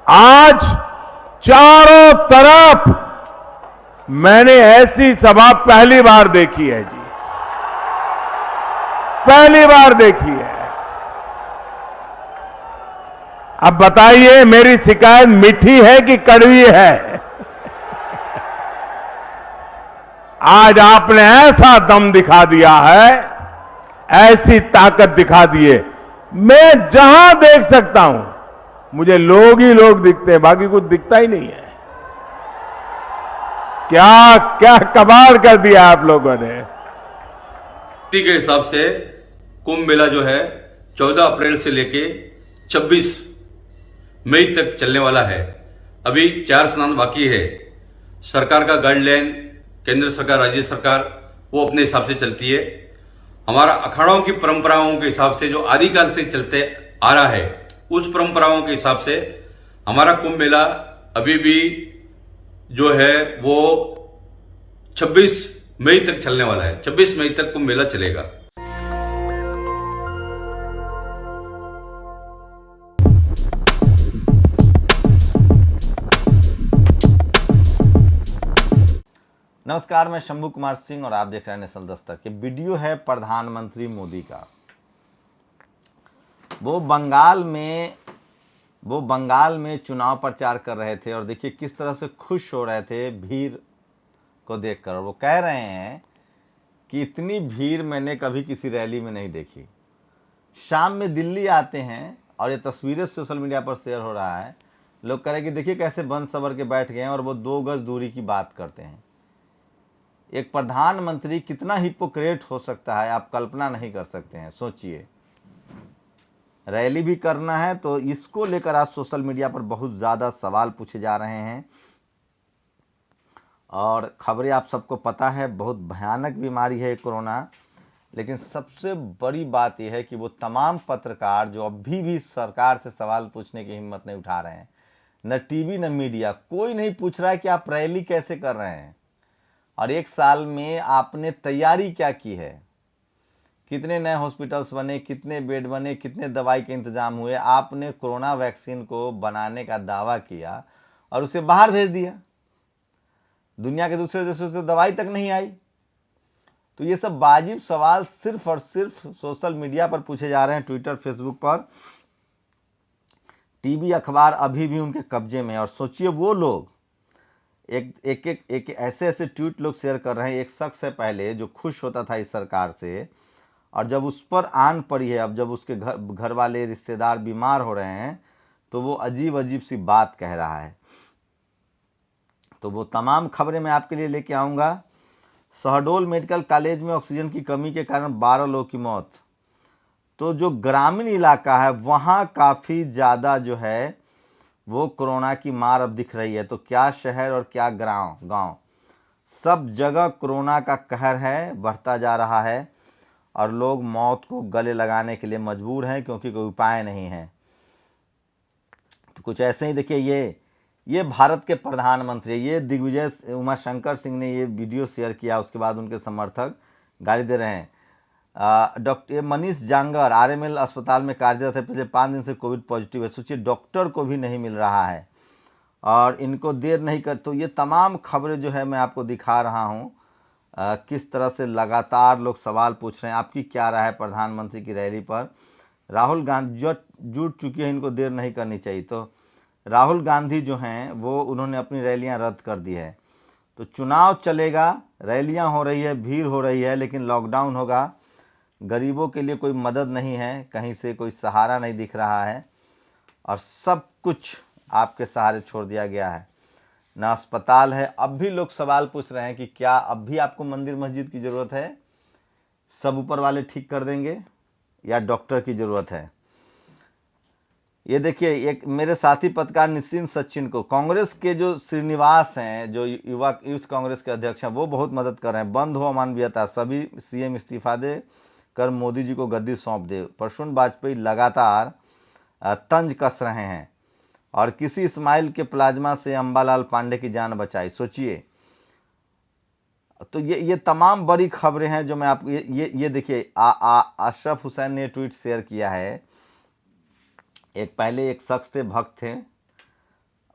आज चारों तरफ मैंने ऐसी सभा पहली बार देखी है जी, पहली बार देखी है। अब बताइए मेरी शिकायत मीठी है कि कड़वी है? आज आपने ऐसा दम दिखा दिया है, ऐसी ताकत दिखा दी है। मैं जहां देख सकता हूं मुझे लोग ही लोग दिखते हैं, बाकी कुछ दिखता ही नहीं है। क्या क्या कमाल कर दिया आप लोगों ने। के हिसाब से कुंभ मेला जो है 14 अप्रैल से लेके 26 मई तक चलने वाला है। अभी 4 स्नान बाकी है। सरकार का गाइडलाइन, केंद्र सरकार, राज्य सरकार, वो अपने हिसाब से चलती है। हमारा अखाड़ों की परंपराओं के हिसाब से जो आदिकाल से चलते आ रहा है, उस परंपराओं के हिसाब से हमारा कुंभ मेला अभी भी जो है वो 26 मई तक चलने वाला है। 26 मई तक कुंभ मेला चलेगा। नमस्कार, मैं शंभू कुमार सिंह और आप देख रहे हैं नेशनल दस्तक। ये वीडियो है प्रधानमंत्री मोदी का। वो बंगाल में चुनाव प्रचार कर रहे थे और देखिए किस तरह से खुश हो रहे थे भीड़ को देखकर। वो कह रहे हैं कि इतनी भीड़ मैंने कभी किसी रैली में नहीं देखी। शाम में दिल्ली आते हैं और ये तस्वीरें सोशल मीडिया पर शेयर हो रहा है। लोग कह रहे हैं कि देखिए कैसे बंद सबर के बैठ गए हैं और वो 2 गज दूरी की बात करते हैं। एक प्रधानमंत्री कितना हिपोक्रेट हो सकता है, आप कल्पना नहीं कर सकते हैं। सोचिए, रैली भी करना है तो इसको लेकर आज सोशल मीडिया पर बहुत ज़्यादा सवाल पूछे जा रहे हैं। और खबरें आप सबको पता है, बहुत भयानक बीमारी है कोरोना। लेकिन सबसे बड़ी बात यह है कि वो तमाम पत्रकार जो अभी भी सरकार से सवाल पूछने की हिम्मत नहीं उठा रहे हैं, न टीवी न मीडिया, कोई नहीं पूछ रहा है कि आप रैली कैसे कर रहे हैं और 1 साल में आपने तैयारी क्या की है, कितने नए हॉस्पिटल्स बने, कितने बेड बने, कितने दवाई के इंतजाम हुए। आपने कोरोना वैक्सीन को बनाने का दावा किया और उसे बाहर भेज दिया। दुनिया के दूसरे देशों से दवाई तक नहीं आई। तो ये सब वाजिब सवाल सिर्फ और सिर्फ सोशल मीडिया पर पूछे जा रहे हैं, ट्विटर, फेसबुक पर। टीवी, अखबार अभी भी उनके कब्जे में है। और सोचिए वो लोग एक ऐसे ट्वीट लोग शेयर कर रहे हैं। एक शख्स है पहले जो खुश होता था इस सरकार से, और जब उस पर आन पड़ी है, अब जब उसके घर वाले रिश्तेदार बीमार हो रहे हैं तो वो अजीब सी बात कह रहा है। तो वो तमाम खबरें मैं आपके लिए लेके आऊँगा। शहडोल मेडिकल कॉलेज में ऑक्सीजन की कमी के कारण 12 लोगों की मौत। तो जो ग्रामीण इलाका है वहाँ काफ़ी ज़्यादा जो है वो कोरोना की मार अब दिख रही है। तो क्या शहर और क्या गांव सब जगह कोरोना का कहर है, बढ़ता जा रहा है और लोग मौत को गले लगाने के लिए मजबूर हैं क्योंकि कोई उपाय नहीं है। तो कुछ ऐसे ही देखिए, ये भारत के प्रधानमंत्री, ये दिग्विजय उमाशंकर सिंह ने ये वीडियो शेयर किया। उसके बाद उनके समर्थक गाली दे रहे हैं। डॉक्टर मनीष जांगर आरएमएल अस्पताल में कार्यरत है, पिछले 5 दिन से कोविड पॉजिटिव है। सोचिए, डॉक्टर को भी नहीं मिल रहा है और इनको देर नहीं कर। तो ये तमाम खबरें जो है मैं आपको दिखा रहा हूँ, किस तरह से लगातार लोग सवाल पूछ रहे हैं। आपकी क्या राय है प्रधानमंत्री की रैली पर? राहुल गांधी जुट चुकी है, इनको देर नहीं करनी चाहिए। तो राहुल गांधी जो हैं वो उन्होंने अपनी रैलियां रद्द कर दी है। तो चुनाव चलेगा, रैलियां हो रही है, भीड़ हो रही है, लेकिन लॉकडाउन होगा। गरीबों के लिए कोई मदद नहीं है, कहीं से कोई सहारा नहीं दिख रहा है और सब कुछ आपके सहारे छोड़ दिया गया है। ना अस्पताल है। अब भी लोग सवाल पूछ रहे हैं कि क्या अब भी आपको मंदिर मस्जिद की ज़रूरत है, सब ऊपर वाले ठीक कर देंगे, या डॉक्टर की ज़रूरत है? ये देखिए, एक मेरे साथी पत्रकार निश्चिंत सचिन को कांग्रेस के जो श्रीनिवास हैं, जो यूथ कांग्रेस के अध्यक्ष हैं, वो बहुत मदद कर रहे हैं। बंद हो अमानवीयता, सभी सीएम इस्तीफा दे कर मोदी जी को गद्दी सौंप दे। प्रसून वाजपेयी लगातार तंज कस रहे हैं और किसी इस्माइल के प्लाज्मा से अंबालाल पांडे की जान बचाई। सोचिए, तो ये तमाम बड़ी खबरें हैं जो मैं आपको ये देखिए, अशरफ हुसैन ने ट्वीट शेयर किया है। पहले एक शख्स थे, भक्त थे,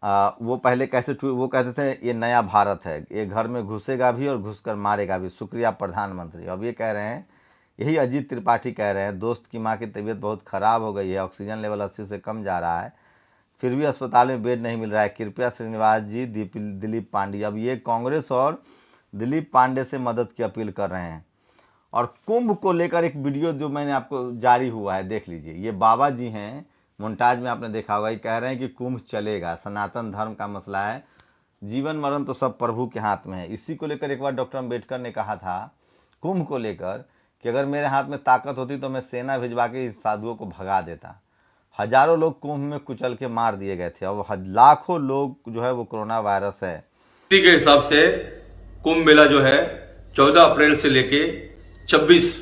वो पहले वो कहते थे ये नया भारत है, ये घर में घुसेगा भी और घुसकर मारेगा भी, शुक्रिया प्रधानमंत्री। अब ये कह रहे हैं, यही अजीत त्रिपाठी कह रहे हैं, दोस्त की माँ की तबीयत बहुत ख़राब हो गई है, ऑक्सीजन लेवल 80 से कम जा रहा है, फिर भी अस्पताल में बेड नहीं मिल रहा है, कृपया श्रीनिवास जी दिलीप पांडे। अब ये कांग्रेस और दिलीप पांडे से मदद की अपील कर रहे हैं। और कुंभ को लेकर एक वीडियो जो मैंने आपको जारी हुआ है, देख लीजिए। ये बाबा जी हैं, मोन्टाज में आपने देखा होगा, ये कह रहे हैं कि कुंभ चलेगा, सनातन धर्म का मसला है, जीवन मरण तो सब प्रभु के हाथ में है। इसी को लेकर एक बार डॉक्टर अम्बेडकर ने कहा था कुंभ को लेकर कि अगर मेरे हाथ में ताकत होती तो मैं सेना भिजवा के इस साधुओं को भगा देता। हजारों लोग कुंभ में कुचल के मार दिए गए थे, अब लाखों लोग जो है वो कोरोना वायरस है। के हिसाब से कुंभ मेला जो है 14 अप्रैल से लेके 26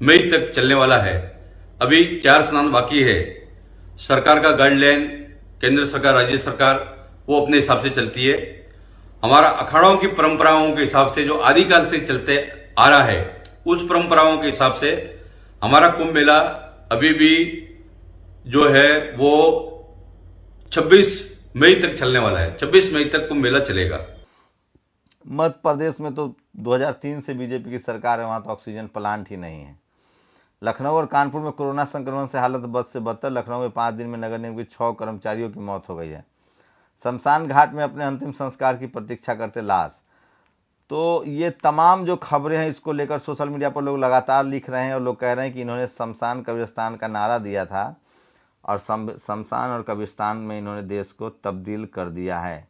मई तक चलने वाला है। अभी 4 स्नान बाकी है। सरकार का गाइडलाइन, केंद्र सरकार, राज्य सरकार, वो अपने हिसाब से चलती है। हमारा अखाड़ों की परंपराओं के हिसाब से जो आदिकाल से चलते आ रहा है, उस परंपराओं के हिसाब से हमारा कुंभ मेला अभी भी जो है वो 26 मई तक चलने वाला है। 26 मई तक कुंभ मेला चलेगा। मध्य प्रदेश में तो 2003 से बीजेपी की सरकार है, वहाँ तो ऑक्सीजन प्लांट ही नहीं है। लखनऊ और कानपुर में कोरोना संक्रमण से हालत बद से बदतर। लखनऊ में 5 दिन में नगर निगम के 6 कर्मचारियों की मौत हो गई है। शमशान घाट में अपने अंतिम संस्कार की प्रतीक्षा करते लाश। तो ये तमाम जो खबरें हैं, इसको लेकर सोशल मीडिया पर लोग लगातार लिख रहे हैं और लोग कह रहे हैं कि इन्होंने शमशान कब्रिस्तान का नारा दिया था और शमशान और कब्रिस्तान में इन्होंने देश को तब्दील कर दिया है।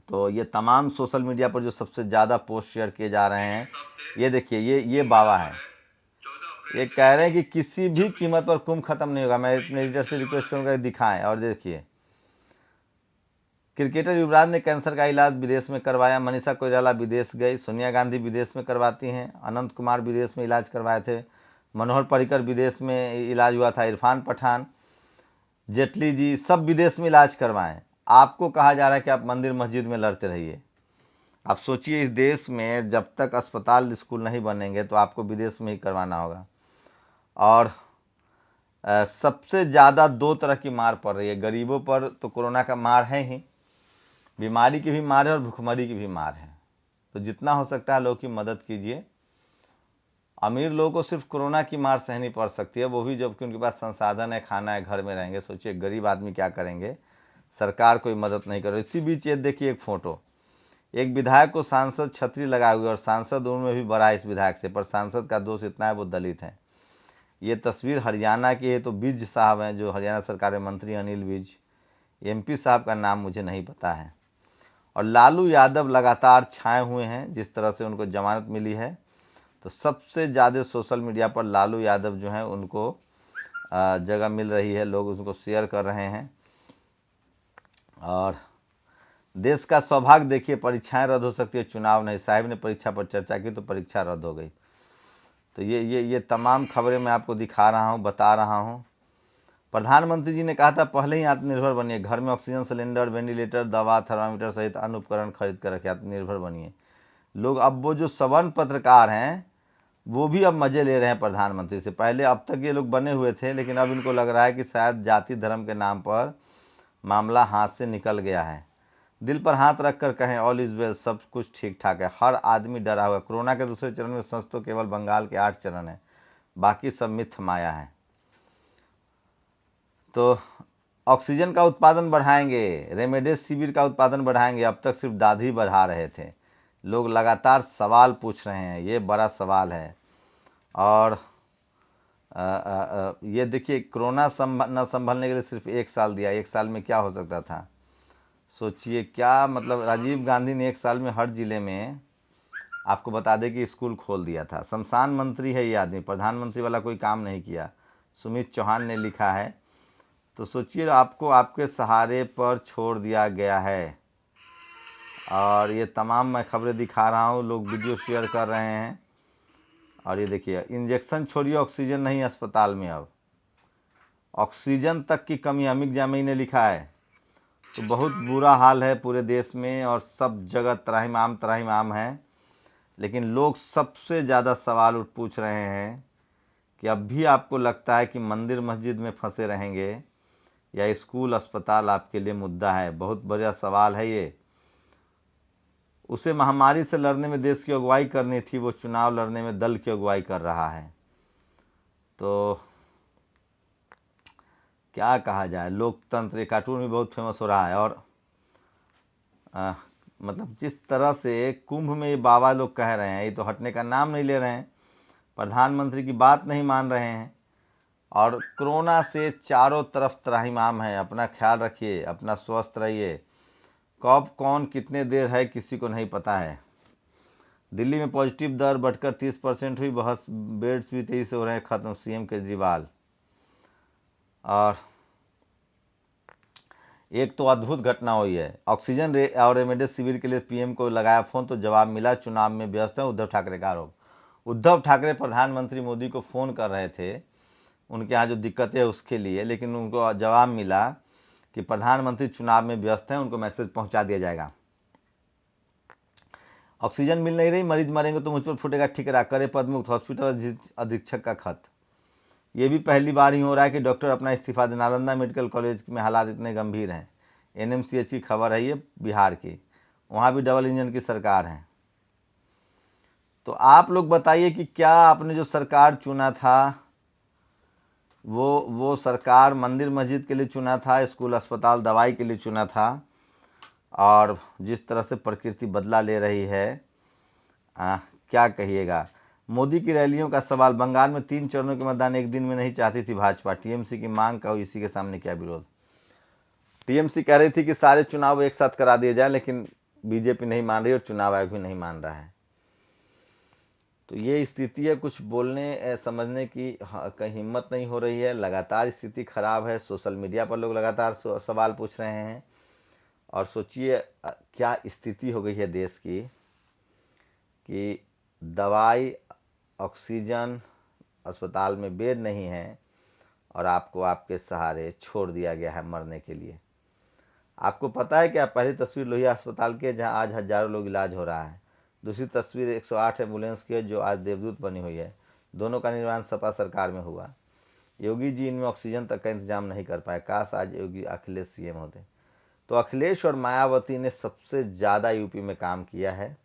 तो ये तमाम सोशल मीडिया पर जो सबसे ज़्यादा पोस्ट शेयर किए जा रहे हैं, ये देखिए, ये बाबा है, ये कह रहे हैं कि किसी भी कीमत पर कुंभ खत्म नहीं होगा। मैं अपने एडिटर से रिक्वेस्ट करूँगा दिखाएं। और देखिए, क्रिकेटर युवराज ने कैंसर का इलाज विदेश में करवाया। मनीषा कोइराला विदेश गई। सोनिया गांधी विदेश में करवाती हैं। अनंत कुमार विदेश में इलाज करवाए थे। मनोहर पर्रिकर विदेश में इलाज हुआ था। इरफान पठान, जेटली जी, सब विदेश में इलाज करवाएं। आपको कहा जा रहा है कि आप मंदिर मस्जिद में लड़ते रहिए। आप सोचिए, इस देश में जब तक अस्पताल स्कूल नहीं बनेंगे तो आपको विदेश में ही करवाना होगा। और सबसे ज़्यादा 2 तरह की मार पड़ रही है। गरीबों पर तो कोरोना का मार है ही, बीमारी की भी मार है और भुखमरी की भी मार है। तो जितना हो सकता है लोगों की मदद कीजिए। अमीर लोगों को सिर्फ कोरोना की मार सहनी पड़ सकती है, वो भी जबकि उनके पास संसाधन है, खाना है, घर में रहेंगे। सोचिए गरीब आदमी क्या करेंगे, सरकार कोई मदद नहीं कर रही। इसी बीच ये देखिए एक फ़ोटो, एक विधायक को सांसद छतरी लगाए हुए, और सांसद उम्र में भी बड़ा है इस विधायक से, पर सांसद का दोष इतना है वो दलित है। ये तस्वीर हरियाणा की है। तो विज साहब हैं, जो हरियाणा सरकार में मंत्री, अनिल विज। एमपी साहब का नाम मुझे नहीं पता है। और लालू यादव लगातार छाए हुए हैं, जिस तरह से उनको जमानत मिली है। तो सबसे ज़्यादा सोशल मीडिया पर लालू यादव जो हैं उनको जगह मिल रही है, लोग उनको शेयर कर रहे हैं। और देश का सौभाग्य देखिए, परीक्षाएं रद्द हो सकती है, चुनाव नहीं। साहिब ने परीक्षा पर चर्चा की तो परीक्षा रद्द हो गई। तो ये तमाम खबरें मैं आपको दिखा रहा हूँ, बता रहा हूँ। प्रधानमंत्री जी ने कहा था पहले ही आत्मनिर्भर बनिए, घर में ऑक्सीजन सिलेंडर, वेंटिलेटर, दवा, थर्मामीटर सहित अन्य उपकरण खरीद कर रखे, आत्मनिर्भर बनिए। लोग अब वो जो सवर्ण पत्रकार हैं वो भी अब मज़े ले रहे हैं प्रधानमंत्री से। पहले अब तक ये लोग बने हुए थे, लेकिन अब इनको लग रहा है कि शायद जाति धर्म के नाम पर मामला हाथ से निकल गया है। दिल पर हाथ रख कर कहें ऑल इज़ वेल, सब कुछ ठीक ठाक है। हर आदमी डरा हुआ। कोरोना के दूसरे चरण में सच तो केवल बंगाल के 8 चरण हैं, बाकी सब मिथ माया है। तो ऑक्सीजन का उत्पादन बढ़ाएंगे, रेमडेसिविर का उत्पादन बढ़ाएंगे। अब तक सिर्फ दादी बढ़ा रहे थे। लोग लगातार सवाल पूछ रहे हैं, ये बड़ा सवाल है। और ये देखिए, कोरोना न संभलने के लिए सिर्फ 1 साल दिया। 1 साल में क्या हो सकता था, सोचिए क्या मतलब। राजीव गांधी ने 1 साल में हर जिले में, आपको बता दें कि स्कूल खोल दिया था। शमशान मंत्री है ये आदमी, प्रधानमंत्री वाला कोई काम नहीं किया। सुमित चौहान ने लिखा है। तो सोचिए, आपको आपके सहारे पर छोड़ दिया गया है। और ये तमाम मैं खबरें दिखा रहा हूँ, लोग वीडियो शेयर कर रहे हैं। और ये देखिए, इंजेक्शन छोड़िए, ऑक्सीजन नहीं अस्पताल में, अब ऑक्सीजन तक की कमी। अमित जामी ने लिखा है। तो बहुत बुरा हाल है पूरे देश में, और सब जगह त्राहिमाम है। लेकिन लोग सबसे ज़्यादा सवाल पूछ रहे हैं कि अब भी आपको लगता है कि मंदिर मस्जिद में फंसे रहेंगे, या स्कूल अस्पताल आपके लिए मुद्दा है? बहुत बड़ा सवाल है ये। उसे महामारी से लड़ने में देश की अगुवाई करनी थी, वो चुनाव लड़ने में दल की अगुवाई कर रहा है। तो क्या कहा जाए, लोकतंत्र, ये कार्टून भी बहुत फेमस हो रहा है। और मतलब जिस तरह से कुंभ में ये बाबा लोग कह रहे हैं, ये तो हटने का नाम नहीं ले रहे हैं, प्रधानमंत्री की बात नहीं मान रहे हैं, और कोरोना से चारों तरफ त्राहिमाम है। अपना ख्याल रखिए, अपना स्वस्थ रहिए। कब कौन कितने देर है किसी को नहीं पता है। दिल्ली में पॉजिटिव दर बढ़कर 30% हुई, बहुत बेड्स भी तेजी से हो रहे हैं खत्म, सीएम केजरीवाल। और एक तो अद्भुत घटना हुई है, ऑक्सीजन और रेमडेसिविर शिविर के लिए पीएम को लगाया फोन तो जवाब मिला, चुनाव में व्यस्त है उद्धव ठाकरे का आरोप। उद्धव ठाकरे प्रधानमंत्री मोदी को फ़ोन कर रहे थे उनके यहाँ जो दिक्कतें है उसके लिए, लेकिन उनको जवाब मिला कि प्रधानमंत्री चुनाव में व्यस्त हैं, उनको मैसेज पहुंचा दिया जाएगा। ऑक्सीजन मिल नहीं रही, मरीज मरेंगे तो मुझ पर फूटेगा ठिकरा, करे पदमुक्त हॉस्पिटल अधीक्षक का खत। ये भी पहली बार ही हो रहा है कि डॉक्टर अपना इस्तीफा दे। नालंदा मेडिकल कॉलेज में हालात इतने गंभीर हैं। एनएमसीएच की खबर है ये बिहार की, वहाँ भी डबल इंजन की सरकार है। तो आप लोग बताइए कि क्या आपने जो सरकार चुना था वो सरकार मंदिर मस्जिद के लिए चुना था, स्कूल अस्पताल दवाई के लिए चुना था? और जिस तरह से प्रकृति बदला ले रही है, क्या कहिएगा। मोदी की रैलियों का सवाल, बंगाल में 3 चरणों के मतदान एक दिन में नहीं चाहती थी भाजपा, टीएमसी की मांग का इसी के सामने क्या विरोध। टीएमसी कह रही थी कि सारे चुनाव एक साथ करा दिए जाए, लेकिन बीजेपी नहीं मान रही और चुनाव आयोग भी नहीं मान रहा है। तो ये स्थिति है, कुछ बोलने समझने की कहीं हिम्मत नहीं हो रही है। लगातार स्थिति खराब है, सोशल मीडिया पर लोग लगातार सवाल पूछ रहे हैं। और सोचिए क्या स्थिति हो गई है देश की कि दवाई, ऑक्सीजन, अस्पताल में बेड नहीं है और आपको आपके सहारे छोड़ दिया गया है मरने के लिए। आपको पता है क्या, पहली तस्वीर लोहिया अस्पताल की है जहां आज हजारों लोग इलाज हो रहा है। दूसरी तस्वीर 108 एम्बुलेंस की है जो आज देवदूत बनी हुई है। दोनों का निर्माण सपा सरकार में हुआ। योगी जी इनमें ऑक्सीजन तक का इंतजाम नहीं कर पाए। काश आज योगी अखिलेश सीएम होते। तो अखिलेश और मायावती ने सबसे ज़्यादा यूपी में काम किया है,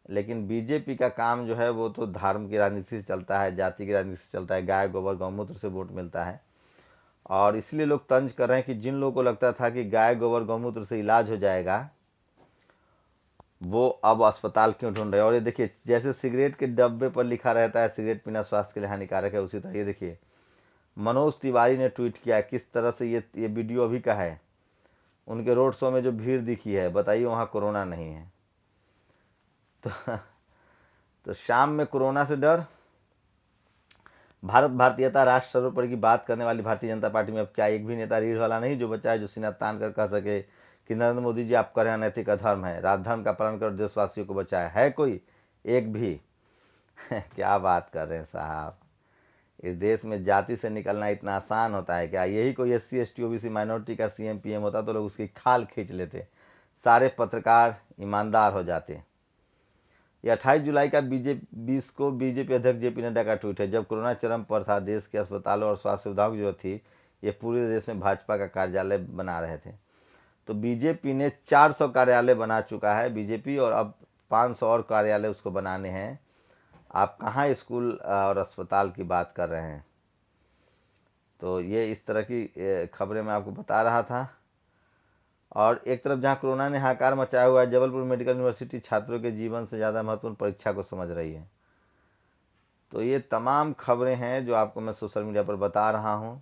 लेकिन बीजेपी का काम जो है वो तो धर्म की राजनीति से चलता है, जाति की राजनीति से चलता है, गाय गोबर गौमूत्र से वोट मिलता है। और इसलिए लोग तंज कर रहे हैं कि जिन लोगों को लगता था कि गाय गोबर गौमूत्र से इलाज हो जाएगा, वो अब अस्पताल क्यों ढूंढ रहे हैं। और ये देखिए, जैसे सिगरेट के डब्बे पर लिखा रहता है सिगरेट पीना स्वास्थ्य के लिए हानिकारक है, उसी तरह ये देखिए मनोज तिवारी ने ट्वीट किया किस तरह से ये वीडियो अभी का है। उनके रोड शो में जो भीड़ दिखी है, बताइए वहाँ कोरोना नहीं है। तो शाम में कोरोना से डर। भारत भारतीयता राष्ट्र सर्वोपरि की बात करने वाली भारतीय जनता पार्टी में अब क्या एक भी नेता रीढ़ वाला नहीं जो बचा है, जो सीना तान कर कह सके कि नरेंद्र मोदी जी आप कर रहे हैं अनैतिक अधर्म है, राजधर्म का पालन कर देशवासियों को बचाया है? कोई एक भी? क्या बात कर रहे हैं साहब। इस देश में जाति से निकलना इतना आसान होता है क्या? यही कोई SC ST OBC माइनॉरिटी का CM PM होता तो लोग उसकी खाल खींच लेते, सारे पत्रकार ईमानदार हो जाते। ये 28 जुलाई का बीजेपी अध्यक्ष JP नड्डा का ट्वीट है। जब कोरोना चरम पर था, देश के अस्पतालों और स्वास्थ्य सुविधाओं की जरूरत थी, ये पूरे देश में भाजपा का कार्यालय बना रहे थे। तो बीजेपी ने 400 कार्यालय बना चुका है बीजेपी, और अब 500 और कार्यालय उसको बनाने हैं। आप कहाँ स्कूल और अस्पताल की बात कर रहे हैं। तो ये इस तरह की खबरें मैं आपको बता रहा था। और एक तरफ जहां कोरोना ने हाहाकार मचाया हुआ है, जबलपुर मेडिकल यूनिवर्सिटी छात्रों के जीवन से ज़्यादा महत्वपूर्ण परीक्षा को समझ रही है। तो ये तमाम खबरें हैं जो आपको मैं सोशल मीडिया पर बता रहा हूँ।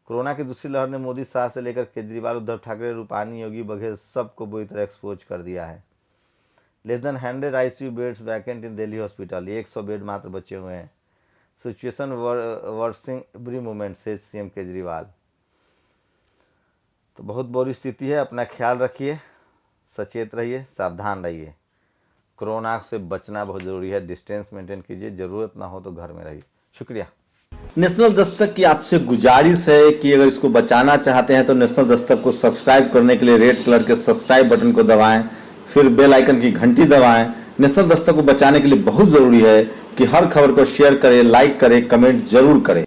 कोरोना की दूसरी लहर ने मोदी शाह से लेकर केजरीवाल, उद्धव ठाकरे, रूपानी, योगी वगैरह सबको बुरी तरह एक्सपोज कर दिया है। Less than 100 ICU beds vacant in Delhi hospital, 100 bed मात्र बचे हुए हैं। Situation worsening every moment says CM Kejriwal. तो बहुत बुरी स्थिति है, अपना ख्याल रखिए, सचेत रहिए, सावधान रहिए। कोरोना से बचना बहुत ज़रूरी है, डिस्टेंस मेंटेन कीजिए, ज़रूरत ना हो तो घर में रहिए। शुक्रिया। नेशनल दस्तक की आपसे गुजारिश है कि अगर इसको बचाना चाहते हैं तो नेशनल दस्तक को सब्सक्राइब करने के लिए रेड कलर के सब्सक्राइब बटन को दबाएं, फिर बेल आइकन की घंटी दबाएं। नेशनल दस्तक को बचाने के लिए बहुत जरूरी है कि हर खबर को शेयर करें, लाइक करें, कमेंट जरूर करें।